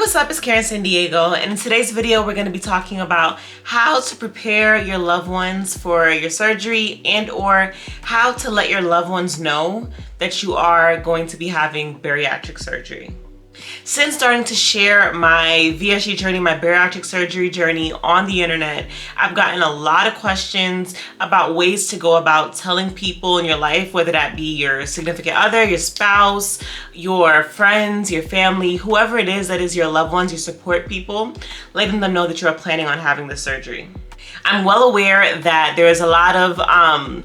what's up? It's Karen San Diego, and in today's video we're going to be talking about how to prepare your loved ones for your surgery and or how to let your loved ones know that you are going to be having bariatric surgery. Since starting to share my VSG journey, my bariatric surgery journey on the internet, I've gotten a lot of questions about ways to go about telling people in your life, whether that be your significant other, your spouse, your friends, your family, whoever it is that is your loved ones, your support people, letting them know that you're planning on having the surgery. I'm well aware that there is a lot of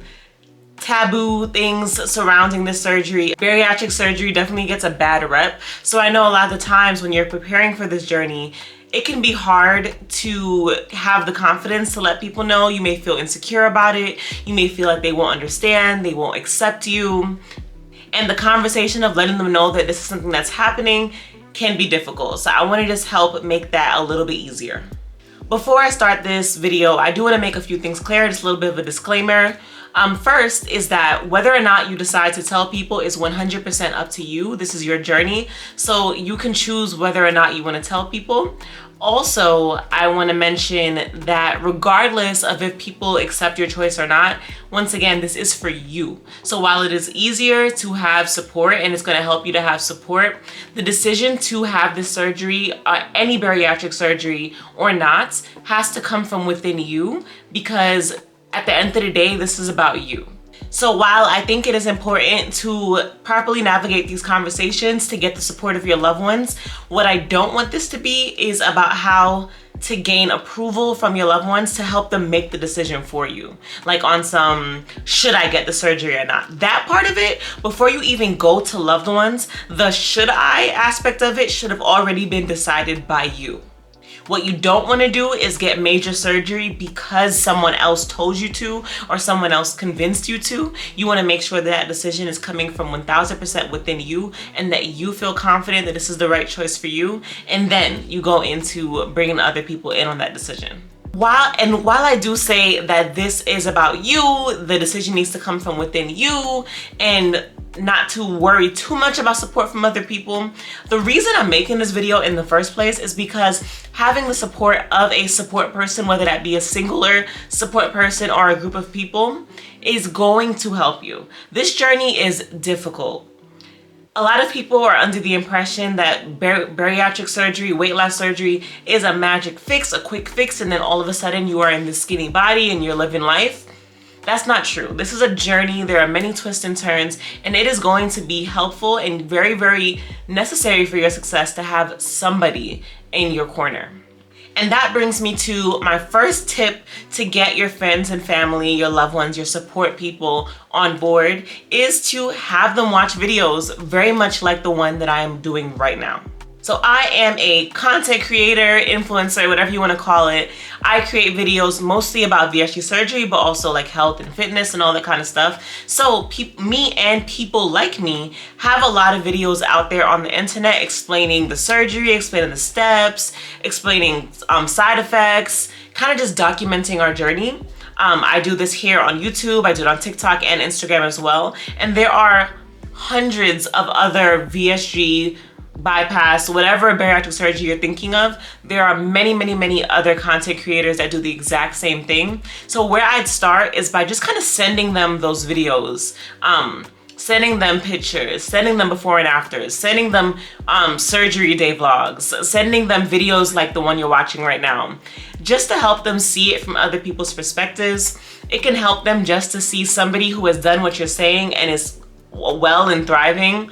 taboo things surrounding this surgery. Bariatric surgery definitely gets a bad rep. So I know a lot of the times when you're preparing for this journey, it can be hard to have the confidence to let people know. You may feel insecure about it. You may feel like they won't understand, they won't accept you. And the conversation of letting them know that this is something that's happening can be difficult. So I want to just help make that a little bit easier. Before I start this video, I do want to make a few things clear, just a little bit of a disclaimer. First is that whether or not you decide to tell people is 100% up to you. This is your journey, so you can choose whether or not you want to tell people. Also, I want to mention that regardless of if people accept your choice or not, once again, this is for you. So while it is easier to have support and it's going to help you to have support, the decision to have this surgery, any bariatric surgery or not, has to come from within you, because at the end of the day, this is about you. So while I think it is important to properly navigate these conversations to get the support of your loved ones, what I don't want this to be is about how to gain approval from your loved ones to help them make the decision for you. Like on some, should I get the surgery or not? That part of it, before you even go to loved ones, the should I aspect of it should have already been decided by you. What you don't want to do is get major surgery because someone else told you to or someone else convinced you to. You want to make sure that decision is coming from 1000% within you and that you feel confident that this is the right choice for you. And then you go into bringing other people in on that decision. While I do say that this is about you, the decision needs to come from within you and not to worry too much about support from other people. The reason I'm making this video in the first place is because having the support of a support person, whether that be a singular support person or a group of people, is going to help you. This journey is difficult. A lot of people are under the impression that bariatric surgery, weight loss surgery is a magic fix, a quick fix, and then all of a sudden you are in this skinny body and you're living life. That's not true. This is a journey. There are many twists and turns, and it is going to be helpful and very, very necessary for your success to have somebody in your corner. And that brings me to my first tip to get your friends and family, your loved ones, your support people on board, is to have them watch videos very much like the one that I am doing right now. So I am a content creator, influencer, whatever you want to call it. I create videos mostly about VSG surgery, but also like health and fitness and all that kind of stuff. So me and people like me have a lot of videos out there on the internet explaining the surgery, explaining the steps, explaining side effects, kind of just documenting our journey. I do this here on YouTube. I do it on TikTok and Instagram as well. And there are hundreds of other VSG, bypass, whatever bariatric surgery you're thinking of. There are many, many, many other content creators that do the exact same thing. So where I'd start is by just kind of sending them those videos, sending them pictures, sending them before and afters, sending them surgery day vlogs, sending them videos like the one you're watching right now, just to help them see it from other people's perspectives. It can help them just to see somebody who has done what you're saying and is well and thriving.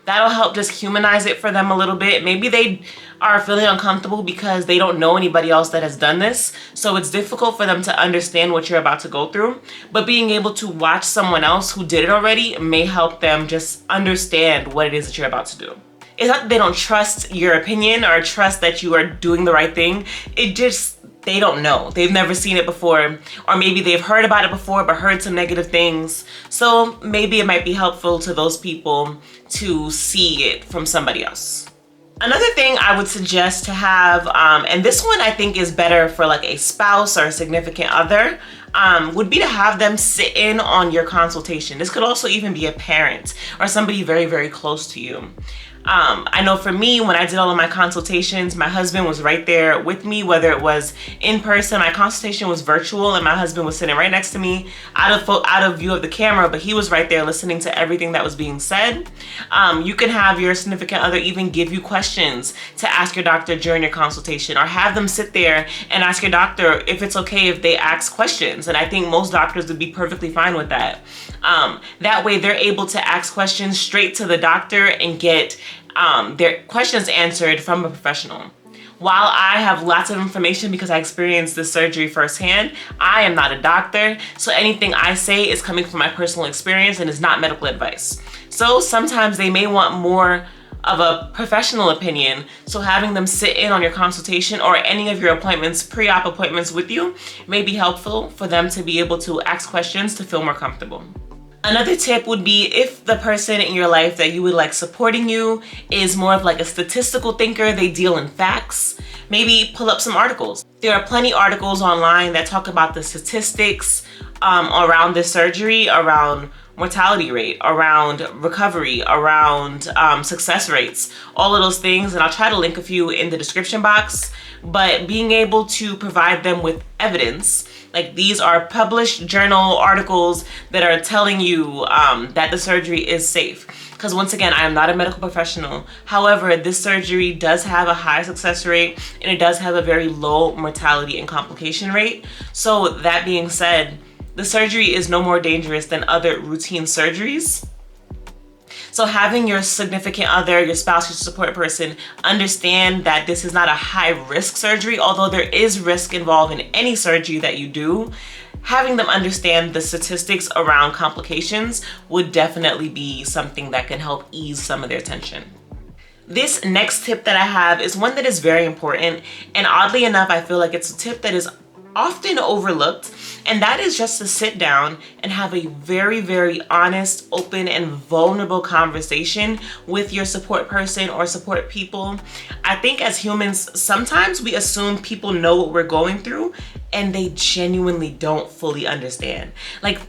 That'll help just humanize it for them a little bit. Maybe they are feeling uncomfortable because they don't know anybody else that has done this. So it's difficult for them to understand what you're about to go through. But being able to watch someone else who did it already may help them just understand what it is that you're about to do. It's not that they don't trust your opinion or trust that you are doing the right thing. It just, they don't know. They've never seen it before, or maybe they've heard about it before but heard some negative things. So maybe it might be helpful to those people to see it from somebody else. Another thing I would suggest to have, and this one I think is better for like a spouse or a significant other, would be to have them sit in on your consultation. This could also even be a parent or somebody very, very close to you. I know for me, when I did all of my consultations, my husband was right there with me, whether it was in person. My consultation was virtual and my husband was sitting right next to me, out of view of the camera, but he was right there listening to everything that was being said. You can have your significant other even give you questions to ask your doctor during your consultation, or have them sit there and ask your doctor if it's okay if they ask questions. And I think most doctors would be perfectly fine with that. That way they're able to ask questions straight to the doctor and get their questions answered from a professional. While I have lots of information because I experienced this surgery firsthand, I am not a doctor, so anything I say is coming from my personal experience and is not medical advice. So sometimes they may want more of a professional opinion, so having them sit in on your consultation or any of your appointments, pre-op appointments with you, may be helpful for them to be able to ask questions to feel more comfortable. Another tip would be if the person in your life that you would like supporting you is more of like a statistical thinker, they deal in facts, maybe pull up some articles. There are plenty of articles online that talk about the statistics around this surgery, around mortality rate, around recovery, around success rates, all of those things. And I'll try to link a few in the description box, but being able to provide them with evidence, like these are published journal articles that are telling you that the surgery is safe. Because once again, I am not a medical professional. However, this surgery does have a high success rate and it does have a very low mortality and complication rate. So that being said, the surgery is no more dangerous than other routine surgeries. So having your significant other, your spouse, your support person understand that this is not a high risk surgery, although there is risk involved in any surgery that you do, having them understand the statistics around complications would definitely be something that can help ease some of their tension. This next tip that I have is one that is very important, and oddly enough, I feel like it's a tip that is often overlooked, and that is just to sit down and have a very, very honest, open, and vulnerable conversation with your support person or support people. I think as humans, sometimes we assume people know what we're going through and they genuinely don't fully understand. Like,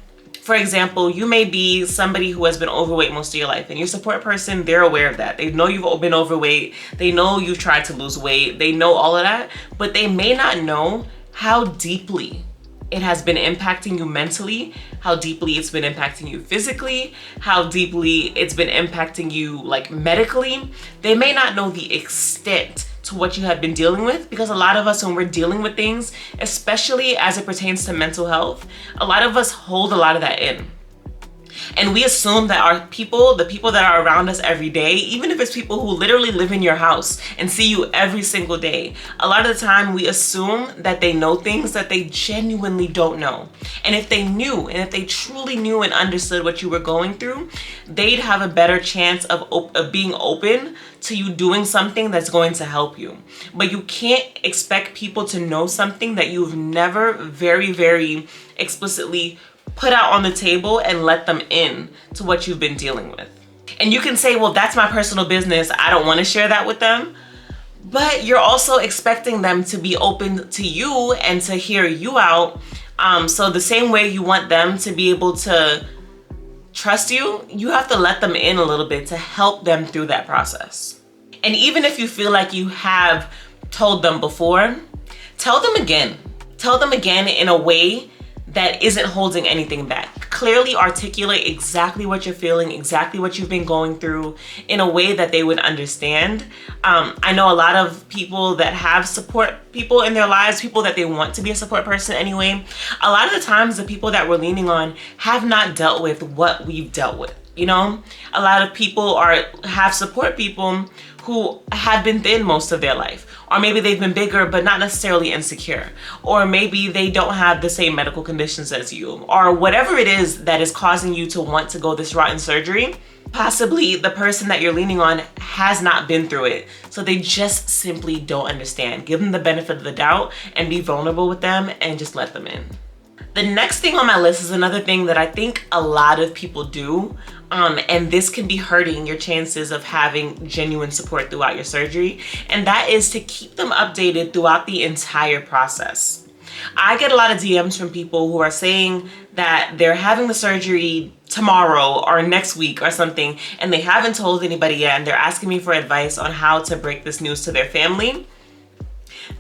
for example, you may be somebody who has been overweight most of your life, and your support person, they're aware of that. They know you've been overweight. They know you've tried to lose weight. They know all of that, but they may not know how deeply it has been impacting you mentally, how deeply it's been impacting you physically, how deeply it's been impacting you like medically. They may not know the extent to what you have been dealing with, because a lot of us, when we're dealing with things, especially as it pertains to mental health, a lot of us hold a lot of that in. And we assume that our people, the people that are around us every day, even if it's people who literally live in your house and see you every single day, a lot of the time we assume that they know things that they genuinely don't know. And if they knew, and if they truly knew and understood what you were going through, they'd have a better chance of being open to you doing something that's going to help you. But you can't expect people to know something that you've never very, very explicitly put out on the table and let them in to what you've been dealing with. And you can say, well, that's my personal business, I don't want to share that with them. But you're also expecting them to be open to you and to hear you out. So the same way you want them to be able to trust you, you have to let them in a little bit to help them through that process. And even if you feel like you have told them before, tell them again. Tell them again in a way that isn't holding anything back. Clearly articulate exactly what you're feeling, exactly what you've been going through in a way that they would understand. I know a lot of people that have support people in their lives, people that they want to be a support person anyway. A lot of the times the people that we're leaning on have not dealt with what we've dealt with. You know, a lot of people have support people who have been thin most of their life, or maybe they've been bigger but not necessarily insecure, or maybe they don't have the same medical conditions as you, or whatever it is that is causing you to want to go this route in surgery. Possibly the person that you're leaning on has not been through it, so they just simply don't understand. Give them the benefit of the doubt and be vulnerable with them and just let them in. The next thing on my list is another thing that I think a lot of people do, and this can be hurting your chances of having genuine support throughout your surgery, and that is to keep them updated throughout the entire process. I get a lot of DMs from people who are saying that they're having the surgery tomorrow or next week or something, and they haven't told anybody yet, and they're asking me for advice on how to break this news to their family.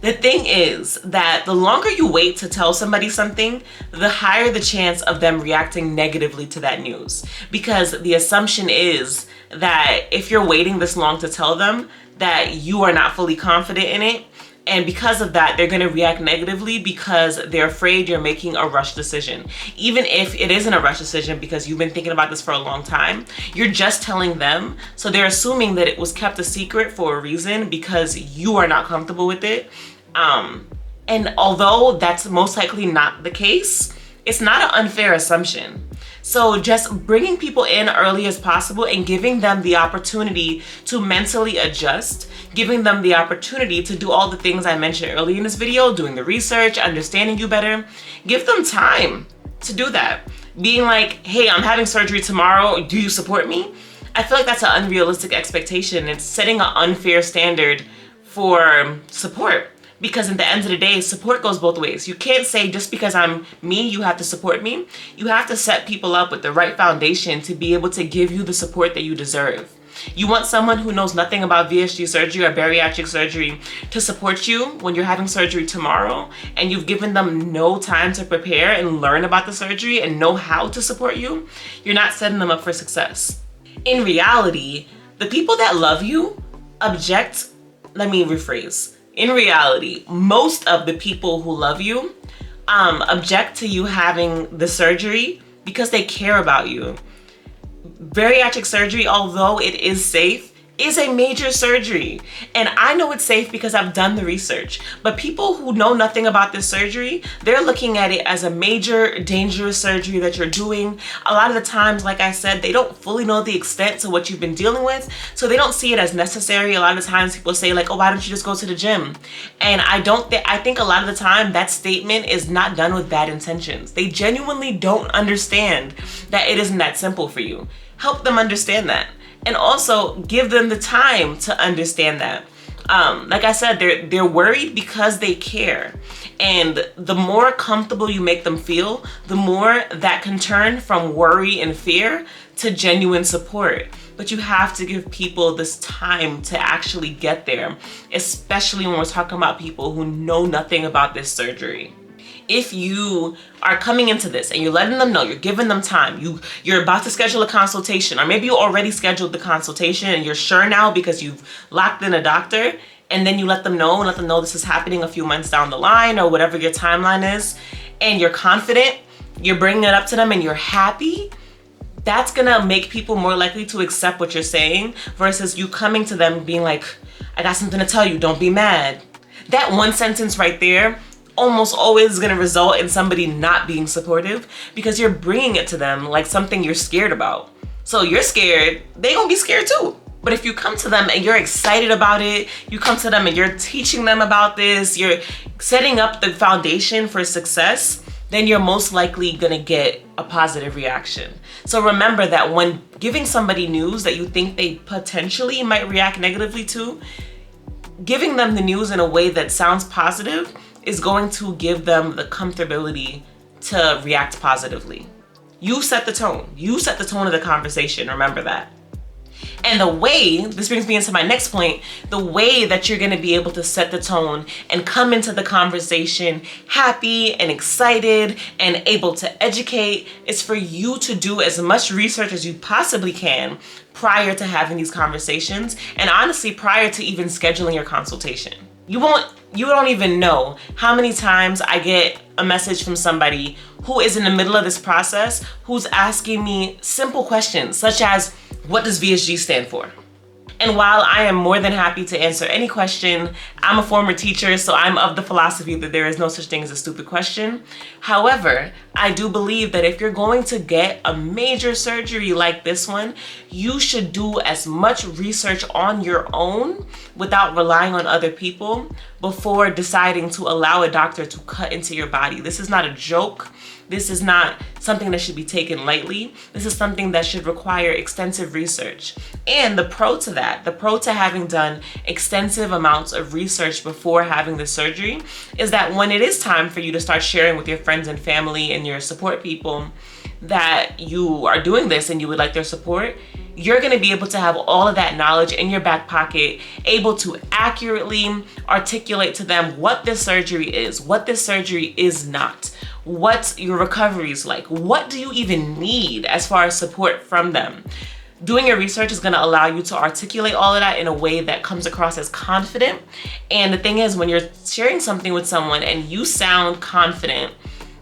The thing is that the longer you wait to tell somebody something, the higher the chance of them reacting negatively to that news. Because the assumption is that if you're waiting this long to tell them, that you are not fully confident in it. And because of that, they're going to react negatively because they're afraid you're making a rush decision. Even if it isn't a rush decision because you've been thinking about this for a long time, you're just telling them. So they're assuming that it was kept a secret for a reason because you are not comfortable with it. And although that's most likely not the case, it's not an unfair assumption. So just bringing people in early as possible and giving them the opportunity to mentally adjust, giving them the opportunity to do all the things I mentioned earlier in this video, doing the research, understanding you better. Give them time to do that. Being like, hey, I'm having surgery tomorrow. Do you support me? I feel like that's an unrealistic expectation. It's setting an unfair standard for support. Because at the end of the day, support goes both ways. You can't say just because I'm me, you have to support me. You have to set people up with the right foundation to be able to give you the support that you deserve. You want someone who knows nothing about VSG surgery or bariatric surgery to support you when you're having surgery tomorrow, and you've given them no time to prepare and learn about the surgery and know how to support you. You're not setting them up for success. In reality, the people that love you object, let me rephrase. In reality, most of the people who love you object to you having the surgery because they care about you. Bariatric surgery, although it is safe, is a major surgery. And I know it's safe because I've done the research. But people who know nothing about this surgery, they're looking at it as a major, dangerous surgery that you're doing. A lot of the times, like I said, they don't fully know the extent to what you've been dealing with. So they don't see it as necessary. A lot of times people say like, oh, why don't you just go to the gym? And I think a lot of the time that statement is not done with bad intentions. They genuinely don't understand that it isn't that simple for you. Help them understand that. And also give them the time to understand that. Like I said, they're worried because they care. And the more comfortable you make them feel, the more that can turn from worry and fear to genuine support. But you have to give people this time to actually get there, especially when we're talking about people who know nothing about this surgery. If you are coming into this and you're letting them know, you're giving them time, you're about to schedule a consultation, or maybe you already scheduled the consultation and you're sure now because you've locked in a doctor, and then you let them know this is happening a few months down the line or whatever your timeline is, and you're confident, you're bringing it up to them and you're happy, that's gonna make people more likely to accept what you're saying versus you coming to them being like, I got something to tell you, don't be mad. That one sentence right there almost always going to result in somebody not being supportive because you're bringing it to them like something you're scared about. So you're scared, they gonna be scared too. But if you come to them and you're excited about it, you come to them and you're teaching them about this, you're setting up the foundation for success, then you're most likely gonna get a positive reaction. So remember that when giving somebody news that you think they potentially might react negatively to, giving them the news in a way that sounds positive is going to give them the comfortability to react positively. You set the tone. You set the tone of the conversation, remember that. And the way, this brings me into my next point, the way that you're gonna be able to set the tone and come into the conversation happy and excited and able to educate is for you to do as much research as you possibly can prior to having these conversations, and honestly, prior to even scheduling your consultation. You don't even know how many times I get a message from somebody who is in the middle of this process, who's asking me simple questions such as, what does VSG stand for? And while I am more than happy to answer any question, I'm a former teacher, so I'm of the philosophy that there is no such thing as a stupid question. However, I do believe that if you're going to get a major surgery like this one, you should do as much research on your own without relying on other people before deciding to allow a doctor to cut into your body. This is not a joke. This is not something that should be taken lightly. This is something that should require extensive research. And the pro to having done extensive amounts of research before having the surgery is that when it is time for you to start sharing with your friends and family and your support people that you are doing this and you would like their support, you're gonna be able to have all of that knowledge in your back pocket, able to accurately articulate to them what this surgery is, what this surgery is not, what your recovery is like, what do you even need as far as support from them. Doing your research is gonna allow you to articulate all of that in a way that comes across as confident. And the thing is, when you're sharing something with someone and you sound confident,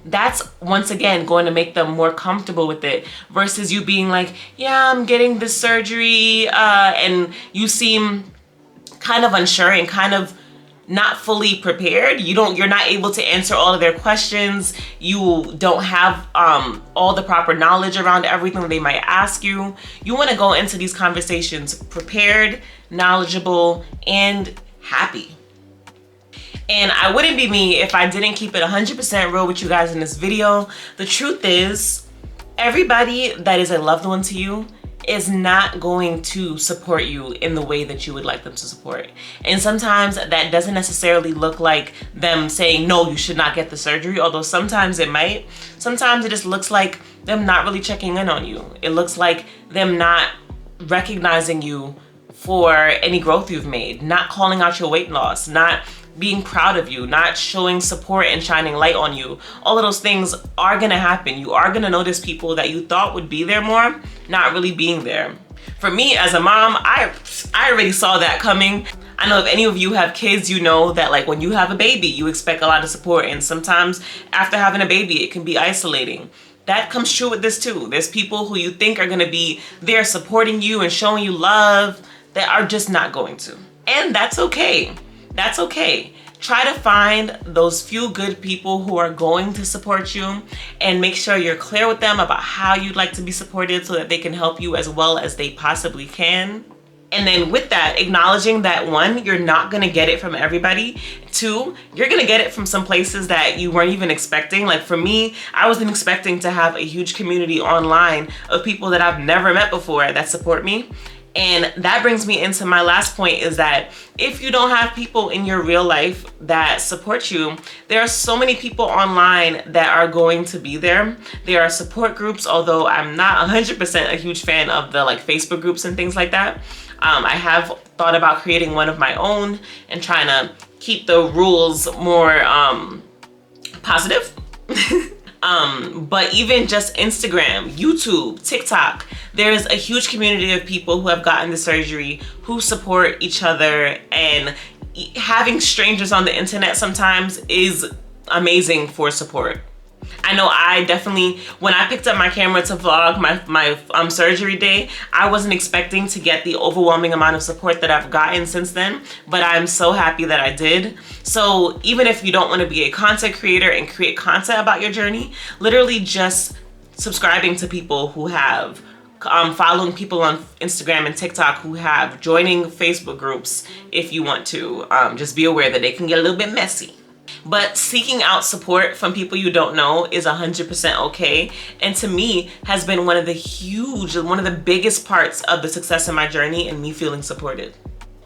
that's once again going to make them more comfortable with it versus you being like, yeah, I'm getting this surgery, and you seem kind of unsure and kind of not fully prepared. You're not able to answer all of their questions. You don't have all the proper knowledge around everything that they might ask you. You want to go into these conversations prepared, knowledgeable, and happy. And I wouldn't be me if I didn't keep it 100% real with you guys in this video. The truth is, everybody that is a loved one to you is not going to support you in the way that you would like them to support. And sometimes that doesn't necessarily look like them saying, no, you should not get the surgery, although sometimes it might. Sometimes it just looks like them not really checking in on you. It looks like them not recognizing you for any growth you've made, not calling out your weight loss, not being proud of you, not showing support and shining light on you. All of those things are gonna happen. You are gonna notice people that you thought would be there more, not really being there. For me as a mom, I already saw that coming. I know if any of you have kids, you know that like when you have a baby, you expect a lot of support, and sometimes after having a baby, it can be isolating. That comes true with this too. There's people who you think are gonna be there supporting you and showing you love that are just not going to. And that's okay. That's okay. Try to find those few good people who are going to support you and make sure you're clear with them about how you'd like to be supported so that they can help you as well as they possibly can. And then with that, acknowledging that one, you're not gonna get it from everybody. Two, you're gonna get it from some places that you weren't even expecting. Like for me, I wasn't expecting to have a huge community online of people that I've never met before that support me. And that brings me into my last point, is that if you don't have people in your real life that support you, there are so many people online that are going to be there. There are support groups, although I'm not 100% a huge fan of the like Facebook groups and things like that. I have thought about creating one of my own and trying to keep the rules more positive. But even just Instagram, YouTube, TikTok, there's a huge community of people who have gotten the surgery, who support each other, and having strangers on the internet sometimes is amazing for support. I know I definitely, when I picked up my camera to vlog my surgery day, I wasn't expecting to get the overwhelming amount of support that I've gotten since then, but I'm so happy that I did. So even if you don't want to be a content creator and create content about your journey, literally just subscribing to people who have, following people on Instagram and TikTok who have, joining Facebook groups if you want to. Just be aware that they can get a little bit messy. But seeking out support from people you don't know is 100% okay. And to me, has been one of the biggest parts of the success of my journey and me feeling supported.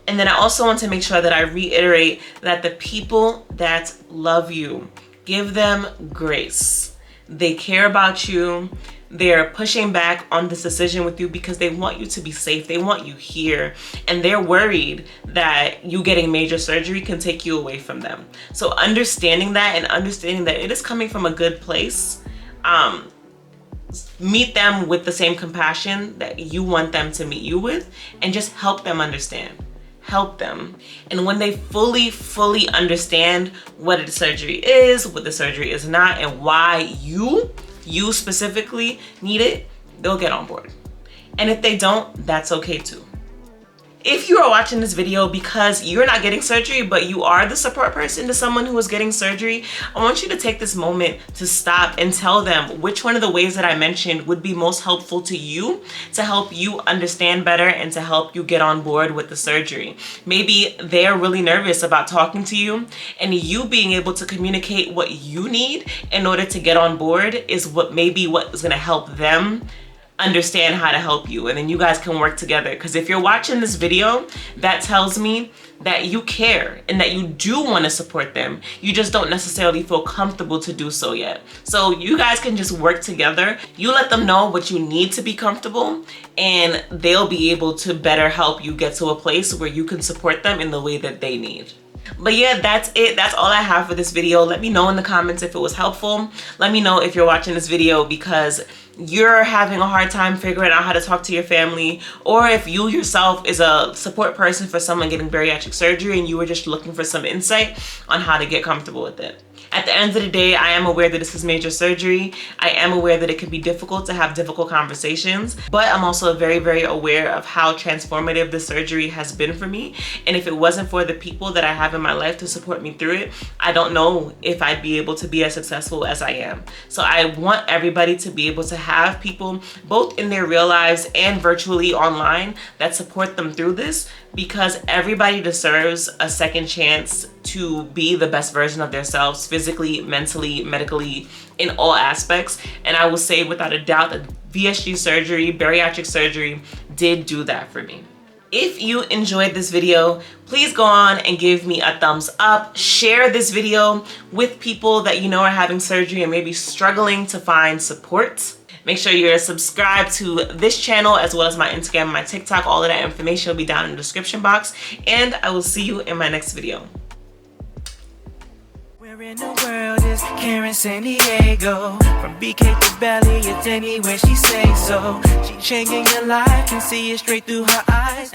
And then I also want to make sure that I reiterate that the people that love you, give them grace. They care about you. They're pushing back on this decision with you because they want you to be safe. They want you here. And they're worried that you getting major surgery can take you away from them. So understanding that and understanding that it is coming from a good place, meet them with the same compassion that you want them to meet you with, and just help them understand. Help them. And when they fully understand what the surgery is, what the surgery is not, and why you specifically need it, they'll get on board. And if they don't, that's okay too. If you are watching this video because you're not getting surgery, but you are the support person to someone who is getting surgery, I want you to take this moment to stop and tell them which one of the ways that I mentioned would be most helpful to you to help you understand better and to help you get on board with the surgery. Maybe they're really nervous about talking to you, and you being able to communicate what you need in order to get on board is what is going to help them understand how to help you, and then you guys can work together. Because if you're watching this video, that tells me that you care and that you do want to support them. You just don't necessarily feel comfortable to do so yet. So you guys can just work together. You let them know what you need to be comfortable, and they'll be able to better help you get to a place where you can support them in the way that they need. But yeah, that's it. That's all I have for this video. Let me know in the comments if it was helpful. Let me know if you're watching this video because you're having a hard time figuring out how to talk to your family, or if you yourself is a support person for someone getting bariatric surgery and you were just looking for some insight on how to get comfortable with it. At the end of the day, I am aware that this is major surgery. I am aware that it can be difficult to have difficult conversations, but I'm also very, very aware of how transformative this surgery has been for me. And if it wasn't for the people that I have in my life to support me through it, I don't know if I'd be able to be as successful as I am. So I want everybody to be able to have people both in their real lives and virtually online that support them through this, because everybody deserves a second chance to be the best version of themselves, physically, mentally, medically, in all aspects. And I will say without a doubt that VSG surgery, bariatric surgery, did do that for me. If you enjoyed this video, please go on and give me a thumbs up. Share this video with people that you know are having surgery and maybe struggling to find support. Make sure you're subscribed to this channel as well as my Instagram and my TikTok. All of that information will be down in the description box. And I will see you in my next video. Where in the world is Karen San Diego? From BK to Belly, it's anywhere she say so. She changing your life, can see it straight through her eyes.